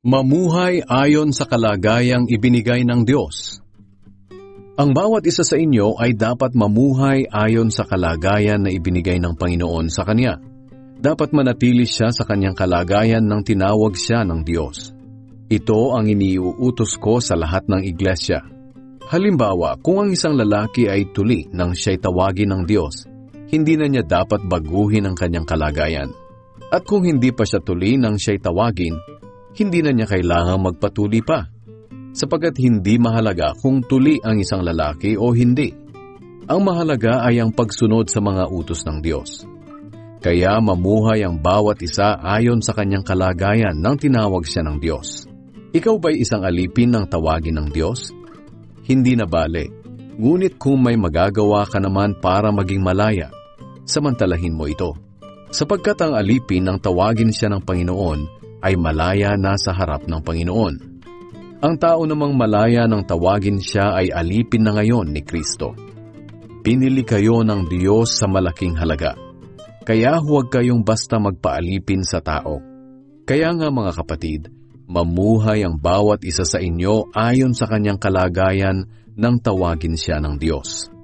Mamuhay ayon sa kalagayang ibinigay ng Diyos. Ang bawat isa sa inyo ay dapat mamuhay ayon sa kalagayan na ibinigay ng Panginoon sa Kanya. Dapat manatili siya sa Kanyang kalagayan nang tinawag siya ng Diyos. Ito ang iniuutos ko sa lahat ng iglesia. Halimbawa, kung ang isang lalaki ay tuli nang siya'y tawagin ng Diyos, hindi na niya dapat baguhin ang kanyang kalagayan. At kung hindi pa siya tuli nang siya'y tawagin, hindi na niya kailangang magpatuli pa, sapagkat hindi mahalaga kung tuli ang isang lalaki o hindi. Ang mahalaga ay ang pagsunod sa mga utos ng Diyos. Kaya mamuhay ang bawat isa ayon sa kanyang kalagayan nang tinawag siya ng Diyos. Ikaw ba'y isang alipin ng tawagin ng Diyos? Hindi na bale. Ngunit kung may magagawa ka naman para maging malaya, samantalahin mo ito. Sapagkat ang alipin ng tawagin siya ng Panginoon ay malaya na sa harap ng Panginoon. Ang tao namang malaya ng tawagin siya ay alipin na ngayon ni Kristo. Pinili kayo ng Diyos sa malaking halaga. Kaya huwag kayong basta magpaalipin sa tao. Kaya nga mga kapatid, mamuhay ang bawat isa sa inyo ayon sa kanyang kalagayan nang tawagin siya ng Diyos.